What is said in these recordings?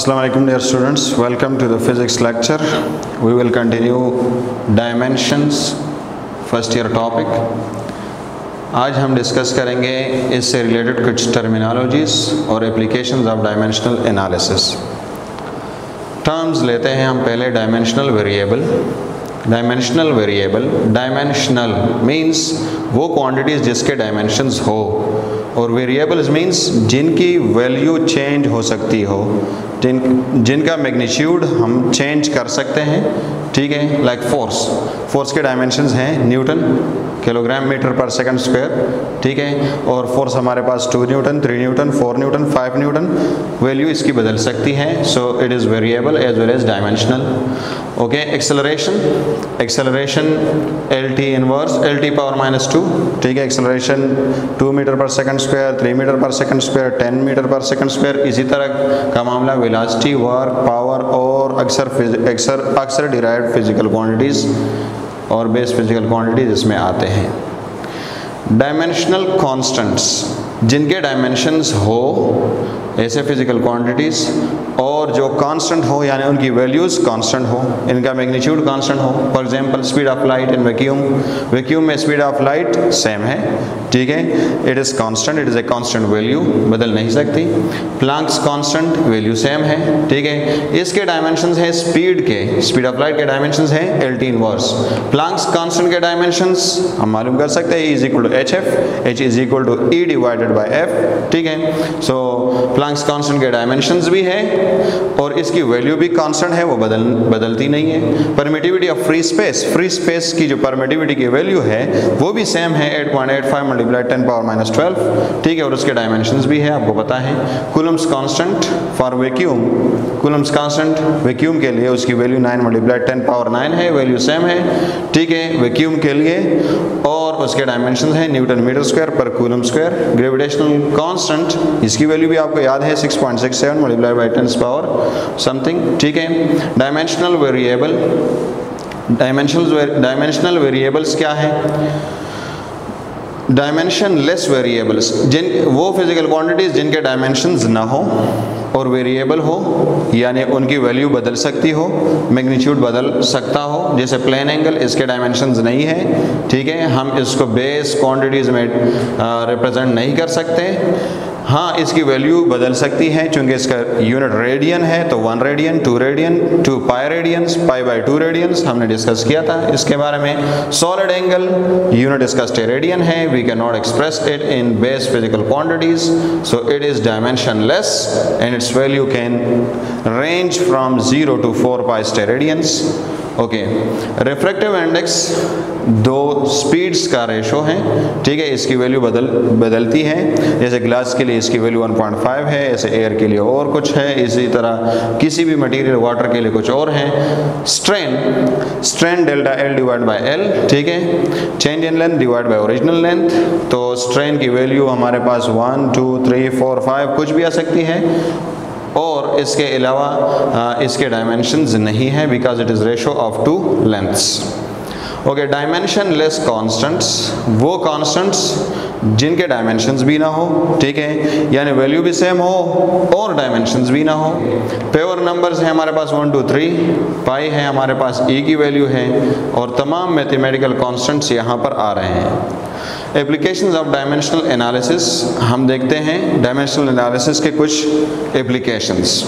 Assalamu alaikum dear students, welcome to the physics lecture. We will continue dimensions first year topic. आज हम discuss करेंगे इससे related कुछ terminologies और applications of dimensional analysis. Terms लेते हैं हम पहले डायमेंशनल वेरिएबल। डायमेंशनल मीन्स वो क्वांटिटीज़ जिसके डायमेंशंस हो, और वेरिएबल्स मीन्स जिनकी वैल्यू चेंज हो सकती हो, जिनका मैग्नीट्यूड हम चेंज कर सकते हैं। ठीक है, लाइक फोर्स के डायमेंशंस हैं न्यूटन, किलोग्राम मीटर पर सेकंड स्क्वायर। ठीक है, और फोर्स हमारे पास 2 newton, 3 newton, 4 newton, 5 newton. Value इसकी बदल सकती है, so it is variable as well as dimensional. Okay, acceleration LT inverse LT power -2। ठीक है, एक्सेलरेशन 2 मीटर पर सेकंड स्क्वायर, 3 मीटर पर सेकंड स्क्वायर, 10 मीटर पर सेकंड स्क्वायर। इसी तरह का मामला वेलोसिटी, वर्क, पावर और अक्सर डिराइव्ड फिजिकल क्वांटिटीज़ और बेस फिजिकल क्वांटिटीज इसमें आते हैं। डायमेंशनल कांस्टेंट्स जिनके डायमेंशंस हो ऐसे फिजिकल क्वांटिटीज़, और जो कांस्टेंट हो यानी उनकी वैल्यूज़ कांस्टेंट हो, इनका मैग्नीट्यूड कांस्टेंट हो। For example speed of light in vacuum में स्पीड ऑफ लाइट सेम है। ठीक है, it is constant, it is a constant value, बदल नहीं सकती। प्लैंक्स कांस्टेंट वैल्यू सेम है। ठीक है, इसके डायमेंशंस हैं स्पीड ऑफ लाइट के डायमेंशंस हैं LT इनवर्स। प्लैंक्स कांस्टेंट के डायमेंशंस हम मालूम कर सकते हैं, E = hf, h = E / f। ठीक है, सो प्लैंक्स कांस्टेंट के डायमेंशंस भी है और इसकी वैल्यू भी कांस्टेंट है, वो बदलती नहीं है। परमिटिविटी ऑफ फ्री स्पेस की जो परमिटिविटी की वैल्यू है वो भी सेम है, 8.85 × 10⁻12। ठीक है, और उसके डायमेंशंस भी है, आपको पता है। Coulomb's constant for vacuum, Coulomb's constant vacuum के लिए उसकी वैल्यू 9 × 10⁻9 है, वैल्यू सेम है। ठीक है, वैक्यूम के लिए, और उसके डायमेंशंस हैं न्यूटन मीटर स्क्वायर पर कूलम स्क्वायर। ग्रेविटेशनल कांस्टेंट, इसकी वैल्यू भी आपको याद है, 6.67 × 10⁻something। ठीक है, डायमेंशनल वेरिएबल्स क्या है? डायमेंशनलेस वेरिएबल्स वो फिजिकल क्वांटिटीज जिनके डायमेंशंस ना हो और वेरिएबल हो, यानी उनकी वैल्यू बदल सकती हो, मैग्नीट्यूड बदल सकता हो। जैसे प्लेन एंगल, इसके डायमेंशंस नहीं है। ठीक है, हम इसको बेस क्वांटिटीज में रिप्रेजेंट नहीं कर सकते। हाँ, इसकी वैल्यू बदल सकती है, चूंकि इसका यूनिट रेडियन है, तो 1 radian, 2 radian, 2 pi radians, π/2 radians हमने डिस्कस किया था इसके बारे में। सॉलिड एंगल यूनिट इसका स्टेरेडियन है, we can not express it in base physical quantities, so it is dimensionless and its value can range from 0 to 4 pi steradians. Okay, refractive index 2 speeds का ratio है। ठीक है, इसकी value बदलती है। जैसे ग्लास के लिए इसकी वैल्यू 1.5 है, ऐसे एयर के लिए और कुछ है, इसी तरह किसी भी मटेरियल, वाटर के लिए कुछ और है। Strain ΔL/L। ठीक है, change in length divide by original length. तो स्ट्रेन की वैल्यू हमारे पास 1, 2, 3, 4, 5 कुछ भी आ सकती है, और इसके अलावा इसके डायमेंशंस नहीं है, because it is ratio of 2 lengths. Okay, dimensionless constants वो कांस्टेंट्स जिनके डायमेंशंस भी ना हो। ठीक है, यानी वैल्यू भी सेम हो और डायमेंशंस भी ना हो। पेवर नंबर्स हैं हमारे पास 1, 2, 3, पाई है हमारे पास, E की वैल्यू है, और तमाम मैथमेटिकल कांस्टेंट्स यहाँ पर आ रहे हैं। एप्लीकेशंस ऑफ डायमेंशनल एनालिसिस हम देखते हैं। डायमेंशनल एनालिसिस के कुछ एप्लीकेशंस,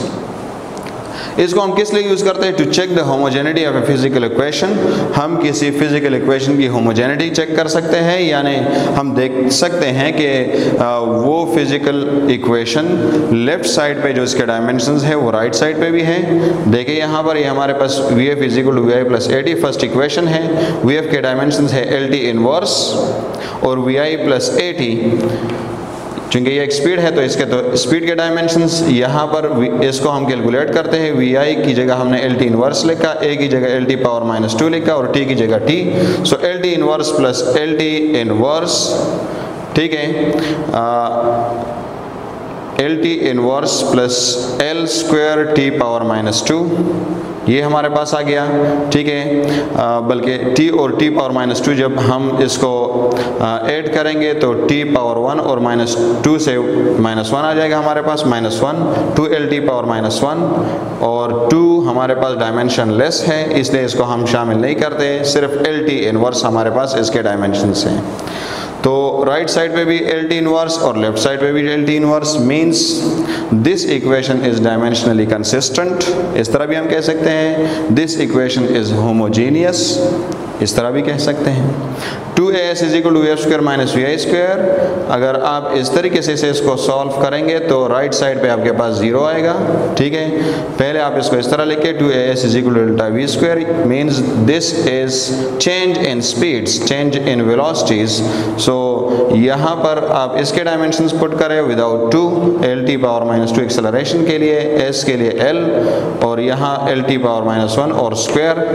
इसको हम किस लिए यूज़ करते हैं? To check the homogeneity of a physical equation. हम किसी फिजिकल इक्वेशन की होमोजेनिटी चेक कर सकते हैं, यानी हम देख सकते हैं कि वो फिजिकल इक्वेशन लेफ्ट साइड पे जो इसके डायमेंशंस है वो राइट साइड पे भी है। देखिए यहाँ पर ये हमारे पास VF = VI + AT first equation है। VF के डायमेंशंस है LT इनवर्स और VI + AT। चूँकि ये एक स्पीड है तो इसके तो स्पीड के डायमेंशंस यहाँ पर इसको हम कैलकुलेट करते हैं। VI की जगह हमने LT इनवर्स लिखा, A की जगह LT पावर -2 लिखा और T की जगह T। सो LT इनवर्स + LT इनवर्स। ठीक है, LT inverse + L² T power -2, ये हमारे पास आ गया, ठीक है। बल्कि t और t पावर माइनस 2 जब हम इसको ऐड करेंगे तो t पावर 1 और माइनस 2 से माइनस 1 आ जाएगा हमारे पास, माइनस 1 2lt पावर माइनस 1, और 2 हमारे पास डायमेंशन लेस है इसलिए इसको हम शामिल नहीं करते, सिर्फ lt इनवर्स हमारे पास इसके डायमेंशंस हैं। तो राइट साइड पे भी LT इनवर्स और लेफ्ट साइड पे भी LT inverse, means this equation is dimensionally consistent. इस तरह भी हम कह सकते हैं दिस इक्वेशन इज होमोजेनियस, इस तरह भी कह सकते हैं। 2as is equal to f square minus vi square, अगर आप इस तरीके से इसको सॉल्व करेंगे तो राइट साइड पे आपके पास 0 आएगा, ठीक है। पहले आप इसको इस तरह लिखे 2as is equal to delta v square, means this is change in speeds, change in velocities. So यहाँ पर आप इसके डायमेंशंस पुट करें without 2, lt power minus 2 acceleration के लिए, s के लिए l, और यहाँ lt पावर माइनस 1 और स्क्वायर,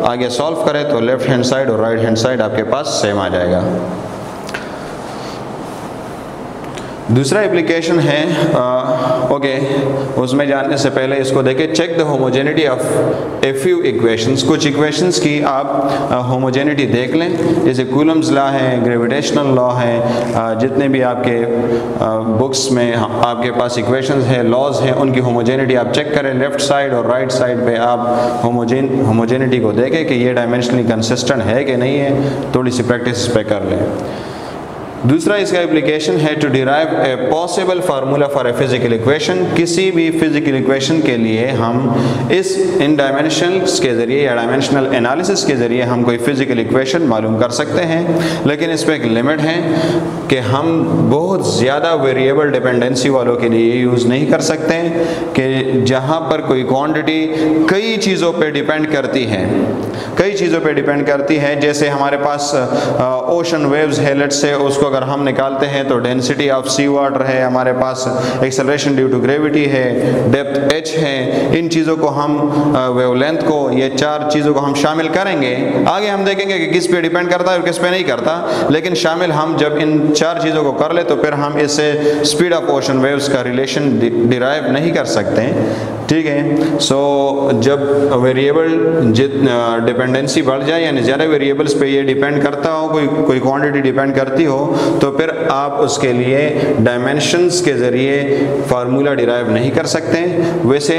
आगे सॉल्व करें तो लेफ्ट हैंड साइड और राइट हैंड साइड आपके पास सेम आ जाएगा। दूसरा एप्लीकेशन है ओके, उसमें जानने से पहले इसको देखें, check the homogeneity of a few equations. कुछ इक्वेशंस की आप होमोजेनिटी देख लें, जैसे कूलम्स लॉ है, ग्रेविटेशनल लॉ है, जितने भी आपके बुक्स में आपके पास इक्वेशंस है, लॉज हैं, उनकी होमोजेनिटी आप चेक करें। लेफ्ट साइड और राइट साइड पे आप होमोजेनिटी को देखें कि ये डायमेंशनली कंसिस्टेंट है कि नहीं है, थोड़ी सी प्रैक्टिस पे कर लें। दूसरा इसका एप्लीकेशन है to derive a possible formula for a physical equation. किसी भी फिजिकल इक्वेशन के लिए हम इन डायमेंशंस के ज़रिए या डायमेंशनल एनालिसिस के ज़रिए हम कोई फिजिकल इक्वेशन मालूम कर सकते हैं, लेकिन इस पर एक लिमिट है कि हम बहुत ज़्यादा वेरिएबल डिपेंडेंसी वालों के लिए यूज़ नहीं कर सकते कि जहाँ पर कोई क्वांटिटी कई चीज़ों पर डिपेंड करती है, कई चीज़ों पर डिपेंड करती है। जैसे हमारे पास ओशन वेव्स है, लेट्स से उसको अगर हम निकालते हैं तो डेंसिटी ऑफ सी वाटर है, हमारे पास एक्सेलरेशन ड्यू टू ग्रेविटी है, डेप्थ h है, इन चीज़ों को हम वेवलेंथ को, ये चार चीज़ों को हम शामिल करेंगे। आगे हम देखेंगे कि किस पे डिपेंड करता है और किस पे नहीं करता, लेकिन शामिल हम जब इन चार चीज़ों को कर ले तो फिर हम इससे स्पीड ऑफ ओशन वेव्स का रिलेशन डिराइव नहीं कर सकते, ठीक है। सो जब वेरिएबल डिपेंडेंसी बढ़ जाए यानी ज़्यादा वेरिएबल्स पे ये डिपेंड करता हो, कोई क्वांटिटी डिपेंड करती हो, तो फिर आप उसके लिए डायमेंशंस के ज़रिए फार्मूला डिराइव नहीं कर सकते। वैसे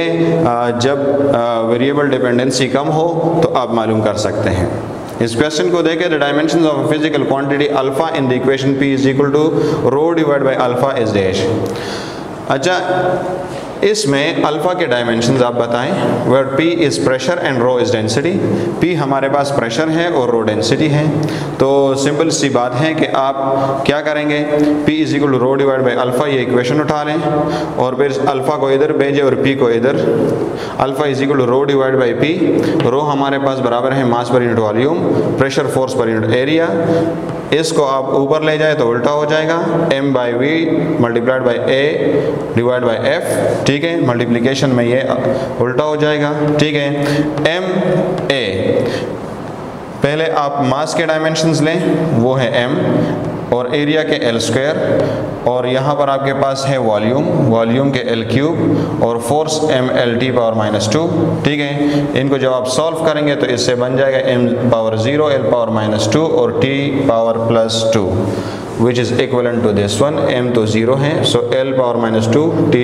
जब वेरिएबल डिपेंडेंसी कम हो तो आप मालूम कर सकते हैं। इस क्वेश्चन को देखें, the dimensions of a physical quantity alpha in the equation p is equal to rho divide by alpha is dash. अच्छा, इसमें अल्फा के डायमेंशंस आप बताएं, where p is pressure and rho is density. p हमारे पास pressure है और rho density है, तो सिंपल सी बात है कि आप क्या करेंगे, p is equal to rho divide by alpha, ये इक्वेशन उठा लें और फिर अल्फा को इधर भेजें और p को इधर। Alpha is equal to rho divide by p, rho हमारे पास बराबर है mass per unit volume, pressure force per unit area. इसको आप ऊपर ले जाए तो उल्टा हो जाएगा, m by v multiplied by a divide by f, ठीक है। मल्टीप्लिकेशन में ये उल्टा हो जाएगा, ठीक है। m a, पहले आप मास के डायमेंशंस लें, वो है m, और एरिया के l स्क्वायर, और यहाँ पर आपके पास है वॉल्यूम के l क्यूब, और force m l t power minus 2, ठीक है। इनको जब आप सॉल्व करेंगे तो इससे बन जाएगा m power 0 l power minus 2 और t power plus 2, which is equivalent to this one। m तो 0 है, so l power minus 2 t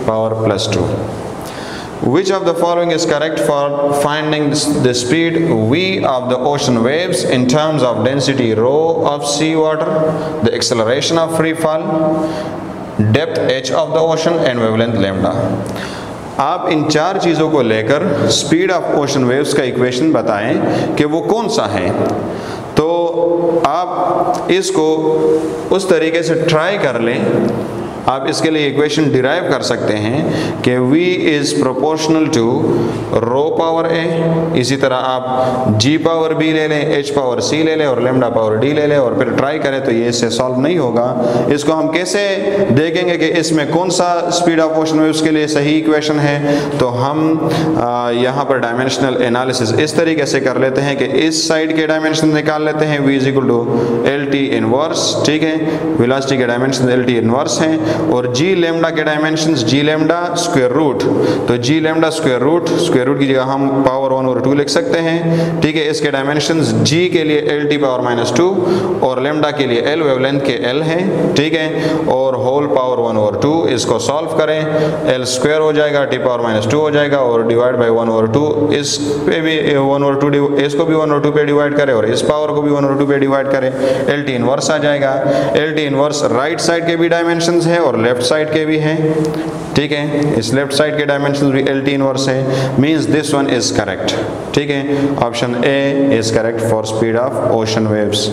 power plus 2। Which of the following is correct for finding the speed v of the ocean waves in terms of density rho of sea water, the acceleration of free fall, depth h of the ocean and wavelength lambda। आप इन चार चीज़ों को लेकर speed of ocean waves का equation बताएं कि वो कौन सा है। तो आप इसको उस तरीके से ट्राई कर लें, आप इसके लिए इक्वेशन डिराइव कर सकते हैं कि v is proportional to rho power a, इसी तरह आप g पावर b ले लें, h पावर c ले लें और लैम्डा पावर d ले लें और फिर ट्राई करें तो ये इससे सॉल्व नहीं होगा। इसको हम कैसे देखेंगे कि इसमें कौन सा स्पीड ऑफ ओशन वेव्स के लिए सही इक्वेशन है, तो हम यहाँ पर डायमेंशनल एनालिसिस इस तरीके से कर लेते हैं कि इस साइड के डायमेंशन निकाल लेते हैं, v is equal to L T inverse, ठीक है। वेलोसिटी के डायमेंशन एल टी इनवर्स हैं, और जी लेमडा के dimensions g lambda square root, तो जी लेमडा स्क्वायर रूट की जगह हम पावर 1/2 लिख सकते हैं, ठीक है। इसके डायमेंशंस जी के लिए एल टी पावर -2 और लेमडा के लिए एल वेवलेंथ के एल है, ठीक है, और होल पावर 1/2। इसको सॉल्व करें, एल स्क्वायर हो जाएगा, टी पावर -2 हो जाएगा और डिवाइड बाई 1/2, इस पे भी 1/2, इसको भी 1/2 पे डिवाइड करें और इस पावर को भी 1/2 पे डिवाइड करें, एल टी इनवर्स आ जाएगा। L T inverse right side के भी डायमेंशंस है और लेफ्ट साइड के भी हैं, ठीक है। इस लेफ्ट साइड के डायमेंशंस भी एल टी इनवर्स है, means this one is correct, ठीक है। Option A is correct for speed of ocean waves.